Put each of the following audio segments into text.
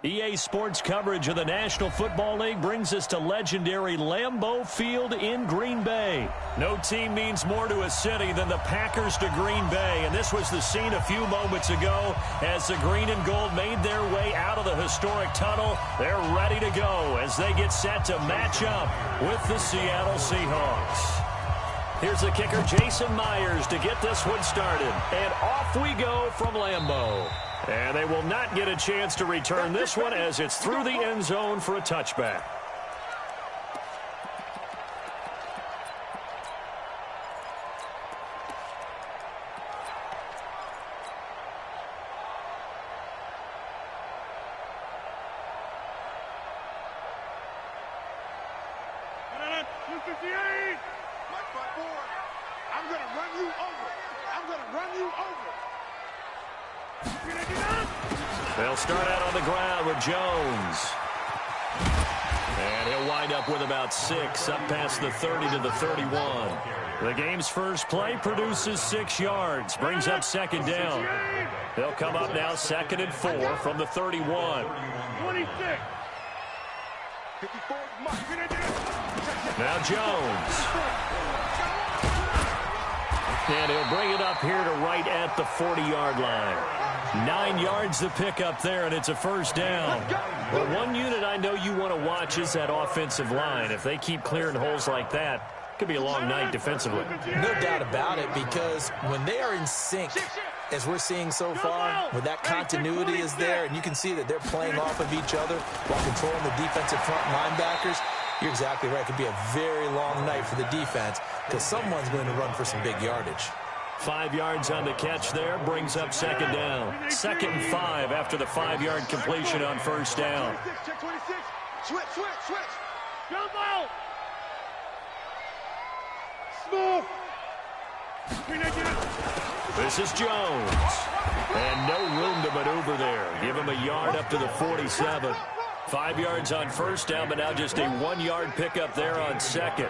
EA Sports coverage of the National Football League brings us to legendary Lambeau Field in Green Bay. No team means more to a city than the Packers to Green Bay, and this was the scene a few moments ago as the green and gold made their way out of the historic tunnel. They're ready to go as they get set to match up with the Seattle Seahawks. Here's the kicker, Jason Myers, to get this one started. And off we go from Lambeau. And they will not get a chance to return this one as it's through the end zone for a touchback. They'll start out on the ground with Jones. And he'll wind up with about 6, up past the 30 to the 31. The game's first play produces 6 yards, brings up second down. They'll come up now 2nd and 4 from the 31. 26. Now Jones. And he'll bring it up here to right at the 40-yard line. 9 yards to pick up there, and it's a first down. Well, one unit I know you want to watch is that offensive line. If they keep clearing holes like that, it could be a long night defensively. No doubt about it, because when they are in sync, as we're seeing so far, where that continuity is there, and you can see that they're playing off of each other while controlling the defensive front linebackers, you're exactly right. It could be a very long night for the defense because someone's going to run for some big yardage. 5 yards on the catch there, brings up second down. 2nd and 5 after the 5-yard completion on first down. Switch. Jump out. Smooth. This is Jones. And no room to maneuver there. Give him a yard up to the 47. 5 yards on first down, but now just a 1-yard pickup there on second.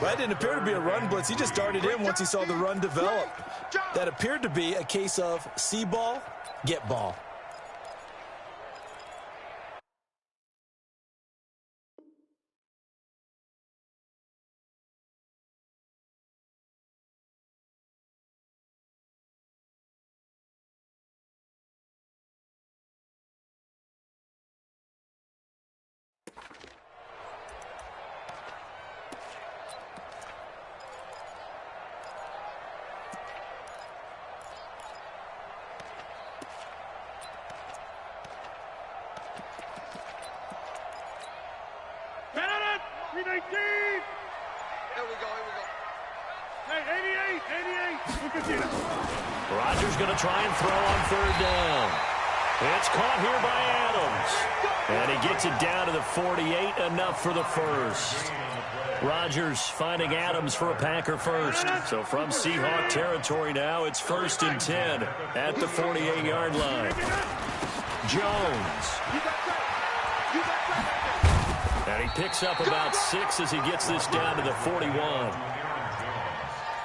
Well, that didn't appear to be a run blitz. He just darted in once he saw the run develop. That appeared to be a case of see ball, get ball. Rodgers going to try and throw on third down. It's caught here by Adams. And he gets it down to the 48, enough for the first. Rodgers finding Adams for a Packer first. So from Seahawk territory now, it's 1st and 10 at the 48-yard line. Jones. And he picks up about 6 as he gets this down to the 41.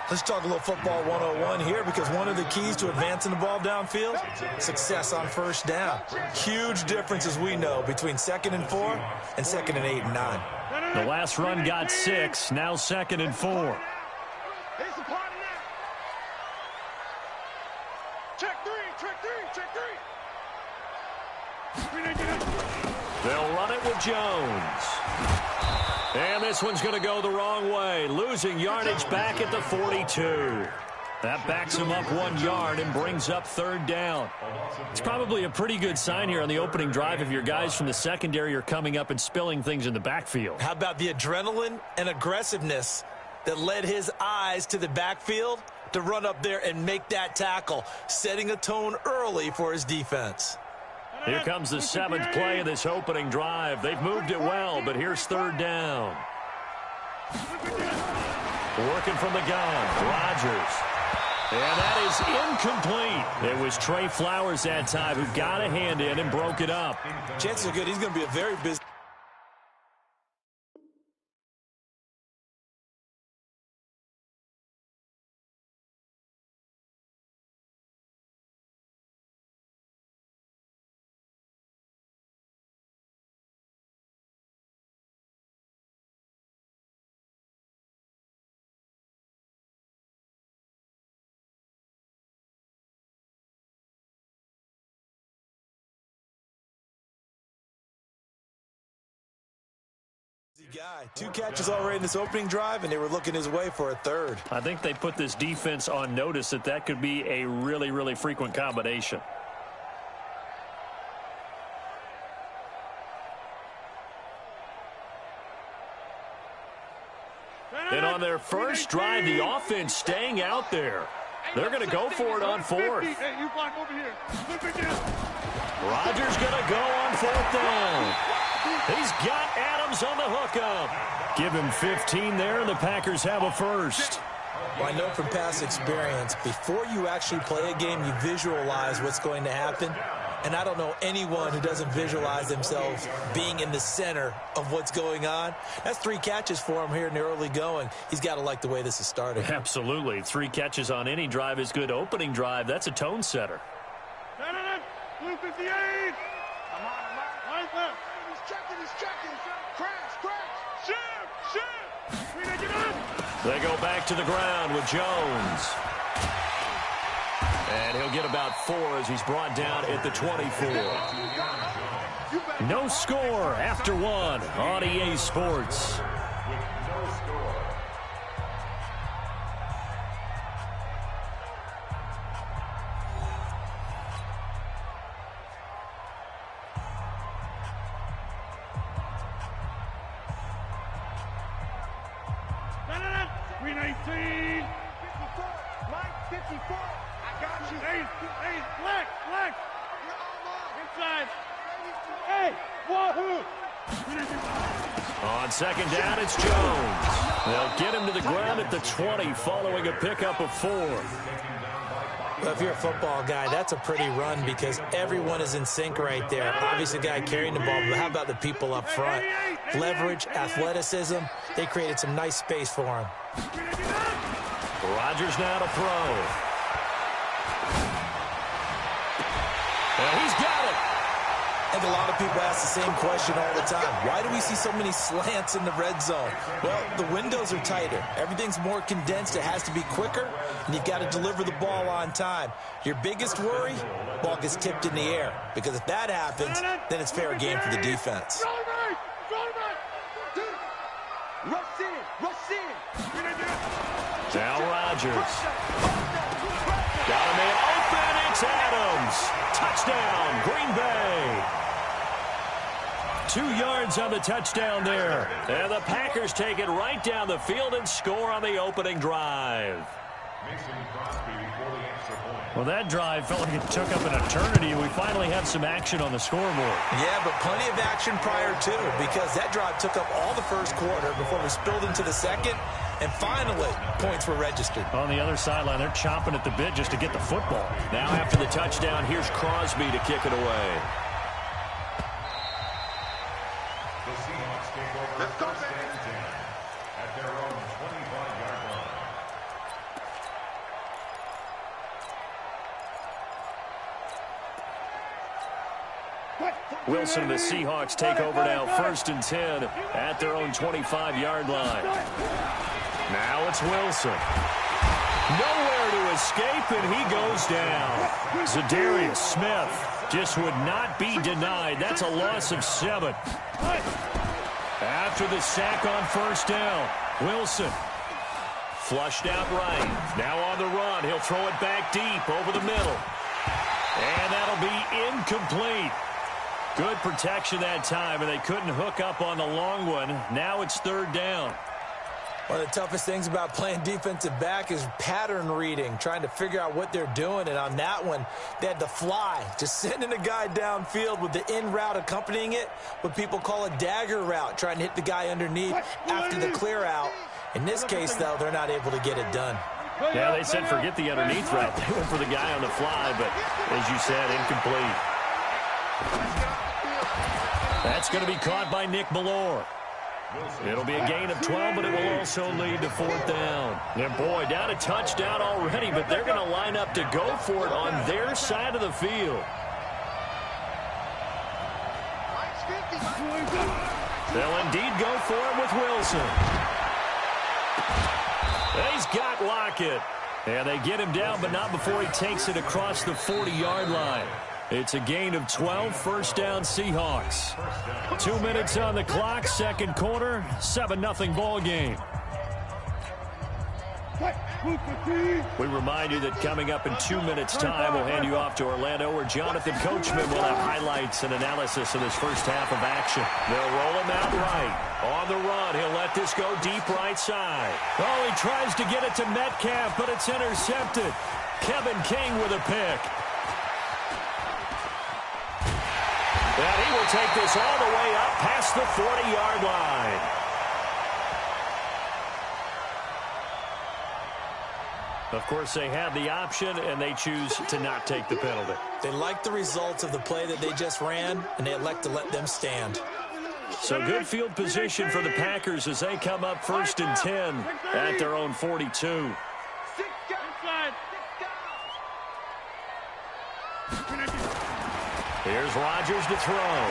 Let's talk a little football 101 here, because one of the keys to advancing the ball downfield, success on first down. Huge difference, as we know, between 2nd and 4 and 2nd and 8 and 9. The last run got 6, now 2nd and 4. They'll run it with Jones. And this one's going to go the wrong way, losing yardage back at the 42. That backs him up 1 yard and brings up third down. It's probably a pretty good sign here on the opening drive if your guys from the secondary are coming up and spilling things in the backfield. How about the adrenaline and aggressiveness that led his eyes to the backfield to run up there and make that tackle, setting a tone early for his defense. Here comes the 7th play of this opening drive. They've moved it well, but here's third down. Working from the gun, Rodgers. And that is incomplete. It was Trey Flowers that time who got a hand in and broke it up. Chances are good he's going to be a very busy Guy. 2 catches already in this opening drive, and they were looking his way for a third. I think they put this defense on notice that that could be a really, really frequent combination. And on their first drive, the offense staying out there. They're going to go for it on fourth. Hey, you block over here. Rodgers going to go on fourth down. He's got Adams on the hookup. Give him 15 there, and the Packers have a first. Well, I know from past experience, before you actually play a game, you visualize what's going to happen. And I don't know anyone who doesn't visualize themselves being in the center of what's going on. That's 3 catches for him here in the early going. He's got to like the way this is starting. Absolutely. 3 catches on any drive is good. Opening drive, that's a tone setter. Blue 58. I'm on. Right there. He's checking. Crash. Shift. They go back to the ground with Jones. And he'll get about 4 as he's brought down at the 24. No score after 1 on EA Sports. On second down, it's Jones. They'll get him to the ground at the 20 following a pickup of 4. Well, if you're a football guy, that's a pretty run because everyone is in sync right there. Obviously, the guy carrying the ball, but how about the people up front? Leverage, athleticism, they created some nice space for him. Rodgers now to throw. And he's got it. I think a lot of people ask the same question all the time. Why do we see so many slants in the red zone? Well, the windows are tighter. Everything's more condensed. It has to be quicker, and you've got to deliver the ball on time. Your biggest worry, ball gets tipped in the air, because if that happens, then it's fair game for the defense. Rush in. Now Rodgers. Got a man open. It's Adams. Touchdown, Green Bay. 2 yards on the touchdown there. And the Packers take it right down the field and score on the opening drive. Well, that drive felt like it took up an eternity. We finally have some action on the scoreboard. Yeah, but plenty of action prior to, because that drive took up all the first quarter before we spilled into the second, and finally, points were registered. On the other sideline, they're chomping at the bit just to get the football. Now after the touchdown, here's Crosby to kick it away. The Seahawks take over first and 10 at their own 25-yard line. Wilson and the Seahawks take over now, first and 10 at their own 25-yard line. Now it's Wilson. Nowhere to escape, and he goes down. Zadarius Smith just would not be denied. That's a loss of 7. After the sack on first down, Wilson flushed out right. Now on the run, he'll throw it back deep over the middle. And that'll be incomplete. Good protection that time, and they couldn't hook up on the long one. Now it's third down. One of the toughest things about playing defensive back is pattern reading, trying to figure out what they're doing. And on that one, they had to fly, just sending a guy downfield with the in route accompanying it, what people call a dagger route, trying to hit the guy underneath after the clear out. In this case, though, they're not able to get it done. Yeah, they said forget the underneath route. They went for the guy on the fly, but as you said, incomplete. That's going to be caught by Nick Bellore. It'll be a gain of 12, but it will also lead to fourth down. And boy, down a touchdown already, but they're going to line up to go for it on their side of the field. They'll indeed go for it with Wilson. He's got Lockett. And they get him down, but not before he takes it across the 40-yard line. It's a gain of 12, first down Seahawks. 2 minutes on the clock, second quarter, 7-0 ball game. We remind you that coming up in 2 minutes' time, we'll hand you off to Orlando, where Jonathan Coachman will have highlights and analysis of this first half of action. They'll roll him out right. On the run, he'll let this go deep right side. Oh, he tries to get it to Metcalf, but it's intercepted. Kevin King with a pick. And he will take this all the way up past the 40-yard line. Of course, they have the option, and they choose to not take the penalty. They like the results of the play that they just ran, and they elect to let them stand. So good field position for the Packers as they come up 1st and 10 at their own 42. Here's Rodgers to throw.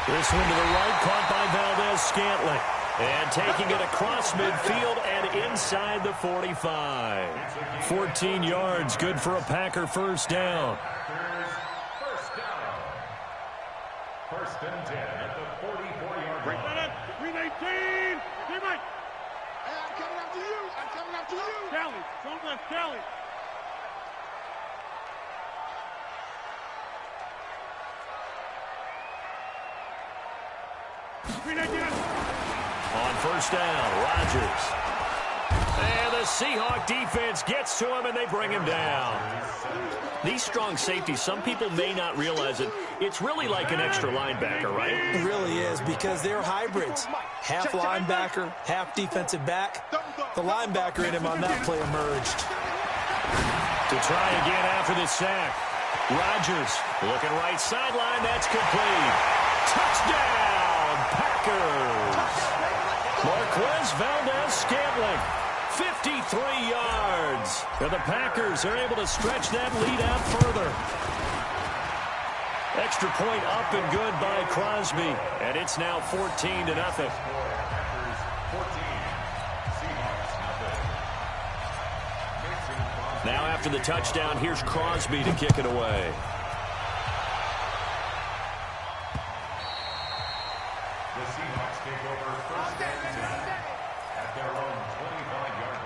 This one to the right, caught by Valdez-Scantling. And taking it across midfield and inside the 45. 14 yards, good for a Packer first down. First and 10 at the 44-yard line. 319. Hey, I'm coming after you. I'm coming after you. Kelly, don't left Kelly. On first down, Rodgers. And the Seahawk defense gets to him, and they bring him down. These strong safeties, some people may not realize it. It's really like an extra linebacker, right? It really is, because they're hybrids. Half linebacker, half defensive back. The linebacker in him on that play emerged. To try again after the sack. Rodgers looking right sideline. That's complete. Touchdown, Packers. Marquez Valdez-Scantling, 53 yards. And the Packers are able to stretch that lead out further. Extra point up and good by Crosby. And it's now 14-0. Now after the touchdown, here's Crosby to kick it away. The Seahawks take over first and 10 at their own 25-yard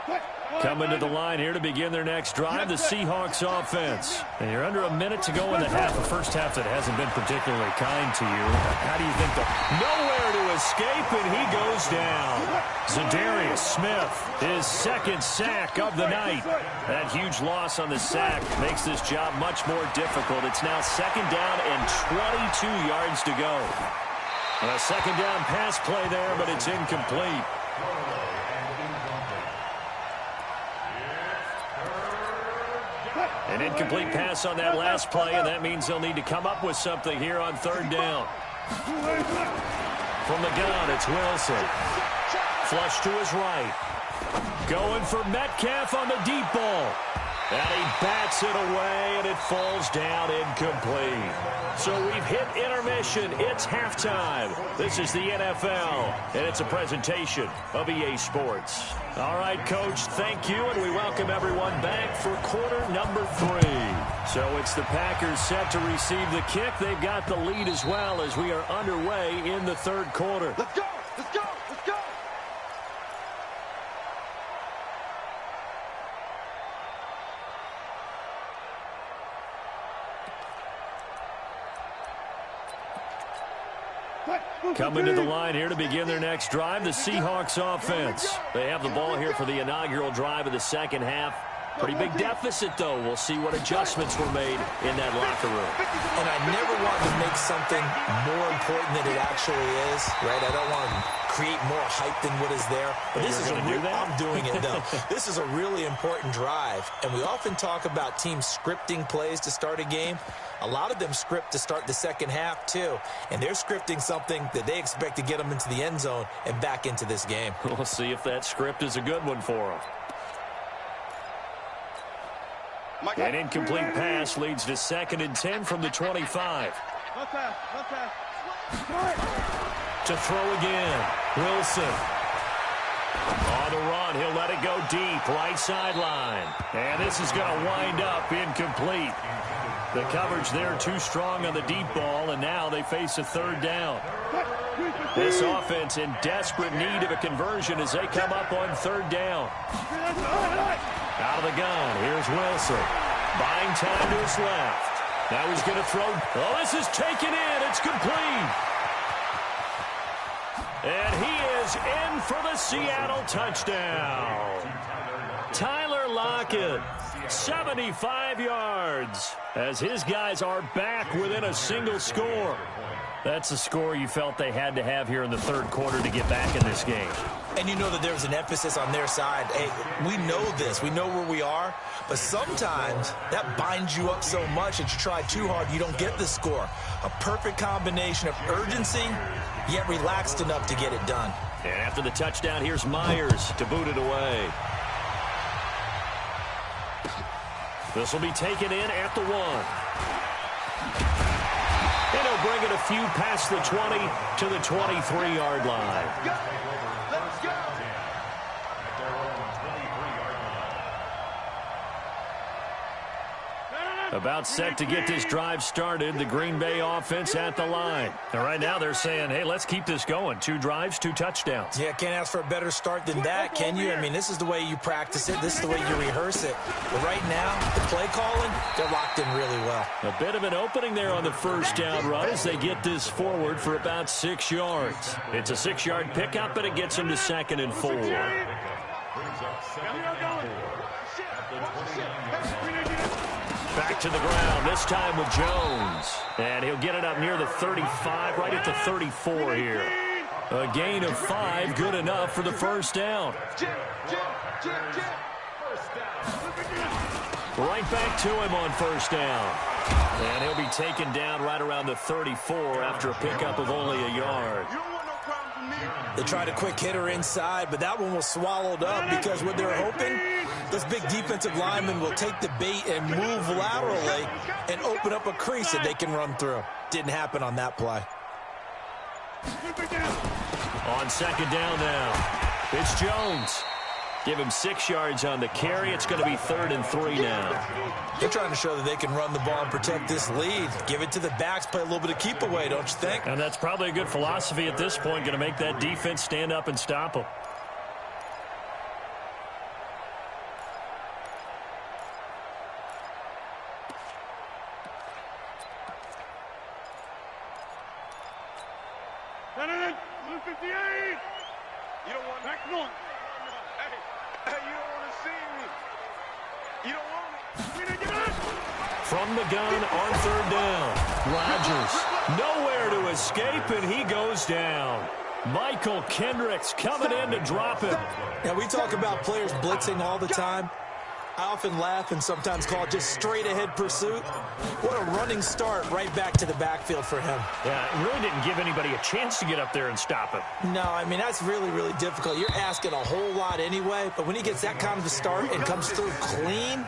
line. Coming to the line here to begin their next drive, the Seahawks offense. And you're under a minute to go in the half, a first half that hasn't been particularly kind to you. How do you think nowhere to escape, and he goes down. Za'Darius Smith, his second sack of the night. That huge loss on the sack makes this job much more difficult. It's now second down and 22 yards to go. A second down pass play there, but it's incomplete. An incomplete pass on that last play, and that means they'll need to come up with something here on third down. From the gun, it's Wilson. Flush to his right. Going for Metcalf on the deep ball. And he bats it away, and it falls down incomplete. So we've hit intermission. It's halftime. This is the NFL, and it's a presentation of EA Sports. All right, Coach, thank you, and we welcome everyone back for quarter number 3. So it's the Packers set to receive the kick. They've got the lead as well as we are underway in the third quarter. Let's go! Let's go! Let's go! Coming to the line here to begin their next drive, the Seahawks offense. They have the ball here for the inaugural drive of the second half. Pretty big deficit, though. We'll see what adjustments were made in that locker room. And I never want to make something more important than it actually is, right? I don't want to create more hype than what is there. But this is I'm doing it, though. This is a really important drive. And we often talk about teams scripting plays to start a game. A lot of them script to start the second half, too. And they're scripting something that they expect to get them into the end zone and back into this game. We'll see if that script is a good one for them. An incomplete pass leads to 2nd and 10 from the 25. To throw again. Wilson. the run. He'll let it go deep, right sideline. And this is going to wind up incomplete. The coverage there too strong on the deep ball, and now they face a third down. This offense in desperate need of a conversion as they come up on third down. Out of the gun, here's Wilson. Buying time to his left. Now he's going to throw. Oh, this is taken in. It's complete. And he is in for the Seattle touchdown. Tyler Lockett, 75 yards, as his guys are back within a single score. That's a score you felt they had to have here in the third quarter to get back in this game. And you know that there's an emphasis on their side. Hey, we know this. We know where we are. But sometimes that binds you up so much that you try too hard, you don't get the score. A perfect combination of urgency, yet relaxed enough to get it done. And after the touchdown, here's Myers to boot it away. This will be taken in at the 1. And he'll bring it a few past the 20 to the 23-yard line. Let's go. About set to get this drive started, the Green Bay offense at the line. And right now they're saying, hey, let's keep this going. 2 drives, 2 touchdowns. Yeah, can't ask for a better start than that, can you? I mean, this is the way you practice it. This is the way you rehearse it. But right now, the play calling, they're locked in really well. A bit of an opening there on the first down run as they get this forward for about 6 yards. It's a 6-yard pickup, but it gets them to 2nd and 4. Back to the ground, this time with Jones. And he'll get it up near the 35, right at the 34 here. A gain of 5, good enough for the first down. Right back to him on first down. And he'll be taken down right around the 34 after a pickup of only a yard. They tried a quick hitter inside, but that one was swallowed up because what they're hoping, those big defensive linemen will take the bait and move laterally and open up a crease that they can run through. Didn't happen on that play. On second down now, it's Jones. Give him 6 yards on the carry. It's going to be 3rd and 3 now. They're trying to show that they can run the ball and protect this lead. Give it to the backs, play a little bit of keep away, don't you think? And that's probably a good philosophy at this point, going to make that defense stand up and stop them. You don't want back north. Hey, you don't want to see me. You don't want me. From the gun on third down, Rodgers nowhere to escape, and he goes down. Michael Kendricks coming in to drop him. Now, we talk about players blitzing all the time. I often laugh and sometimes call it just straight-ahead pursuit. What a running start right back to the backfield for him. Yeah, it really didn't give anybody a chance to get up there and stop him. No, I mean, that's really, really difficult. You're asking a whole lot anyway, but when he gets that kind of a start and comes through clean,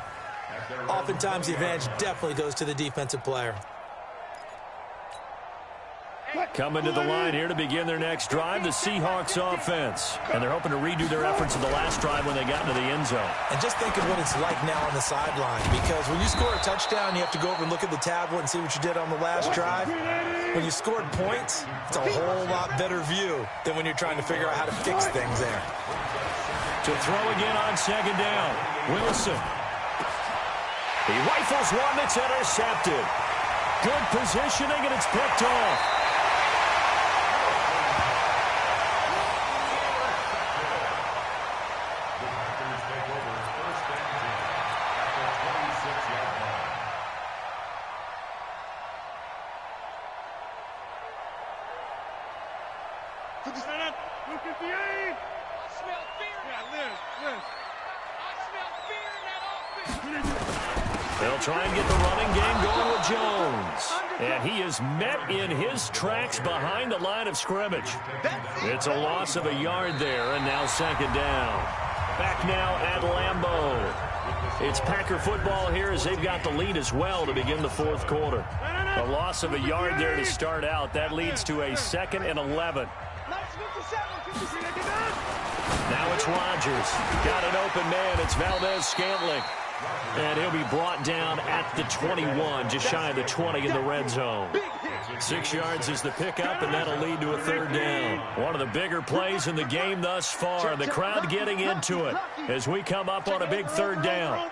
oftentimes the advantage definitely goes to the defensive player. Coming to the line here to begin their next drive, the Seahawks offense. And they're hoping to redo their efforts of the last drive when they got into the end zone. And just think of what it's like now on the sideline, because when you score a touchdown, you have to go over and look at the tablet and see what you did on the last drive. When you scored points, it's a whole lot better view than when you're trying to figure out how to fix things there. To throw again on second down, Wilson. He rifles one that's intercepted. Good positioning, and it's picked off. They'll try and get the running game going with Jones. And he is met in his tracks behind the line of scrimmage. It's a loss of a yard there, and now second down. Back now at Lambeau. It's Packer football here as they've got the lead as well to begin the fourth quarter. A loss of a yard there to start out. That leads to a 2nd and 11. Now it's Rodgers. Got an open man. It's Valdez-Scantling. And he'll be brought down at the 21, just shy of the 20 in the red zone. 6 yards is the pickup, and that'll lead to a third down. One of the bigger plays in the game thus far. The crowd getting into it as we come up on a big third down.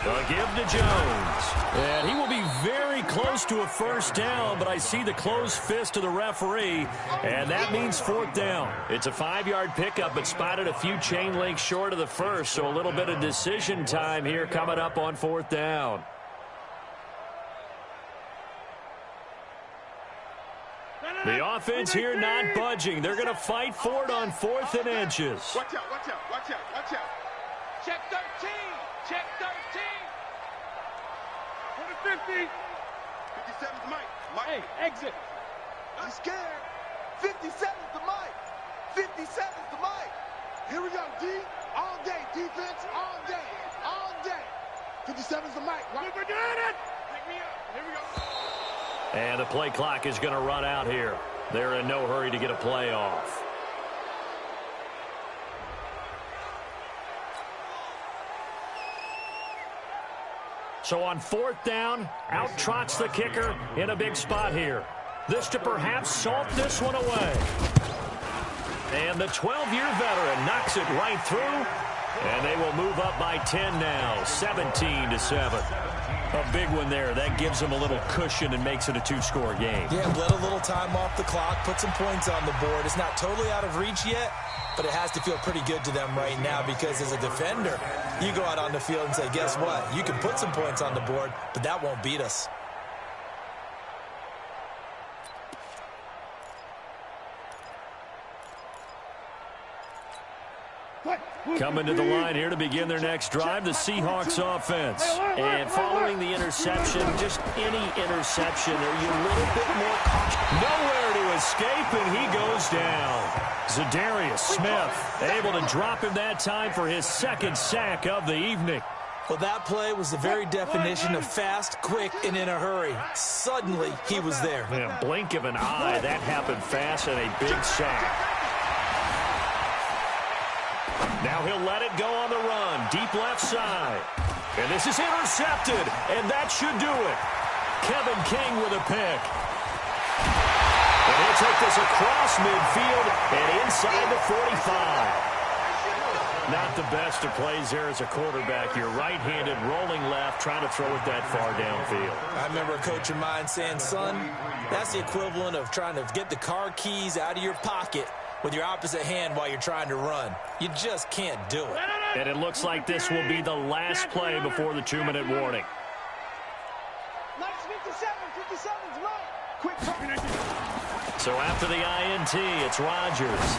A give to Jones. And he will be very close to a first down, but I see the closed fist of the referee, and that means fourth down. It's a 5-yard pickup, but spotted a few chain links short of the first, so a little bit of decision time here coming up on fourth down. The offense here not budging. They're going to fight for it on 4th and inches. Watch out, watch out, watch out, watch out. Check 13. Check 13. 50. 57's Mike. Mike. Hey, exit. I'm scared. 57's the Mike. 57's the Mike. Here we go, D. All day. Defense all day. All day. 57's the Mike. Right? We're doing it. Pick me up. Here we go. And the play clock is going to run out here. They're in no hurry to get a play off. So on 4th down, out trots the kicker in a big spot here. This to perhaps salt this one away. And the 12-year veteran knocks it right through. And they will move up by 10 now, 17-7. A big one there. That gives them a little cushion and makes it a 2-score game. Yeah, let a little time off the clock, put some points on the board. It's not totally out of reach yet, but it has to feel pretty good to them right now because as a defender, you go out on the field and say, guess what? You can put some points on the board, but that won't beat us. Coming to the line here to begin their next drive, the Seahawks offense. And following the interception, just any interception, are you a little bit more cautious? Nowhere to escape, and he goes down. Zadarius Smith able to drop him that time for his 2nd sack of the evening. Well, that play was the very definition of fast, quick, and in a hurry. Suddenly, he was there. In a blink of an eye, that happened fast and a big sack. Now he'll let it go on the run, deep left side. And this is intercepted, and that should do it. Kevin King with a pick. And he'll take this across midfield and inside the 45. Not the best of plays there as a quarterback. You're right-handed, rolling left, trying to throw it that far downfield. I remember a coach of mine saying, son, that's the equivalent of trying to get the car keys out of your pocket with your opposite hand while you're trying to run. You just can't do it. And it looks like this will be the last play before the 2-minute warning. So after the INT, it's Rodgers.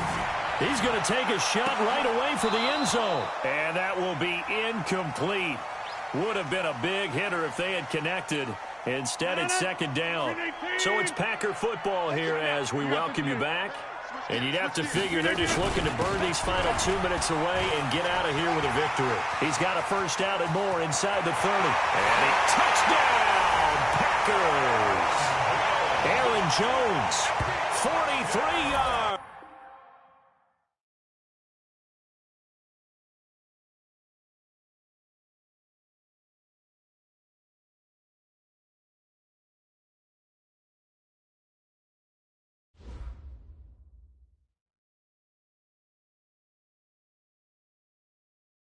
He's going to take a shot right away for the end zone. And that will be incomplete. Would have been a big hitter if they had connected. Instead, it's 2nd down. So it's Packer football here as we welcome you back. And you'd have to figure they're just looking to burn these final 2 minutes away and get out of here with a victory. He's got a first down and more inside the 30. And a touchdown, Packers. Aaron Jones, 43 yards.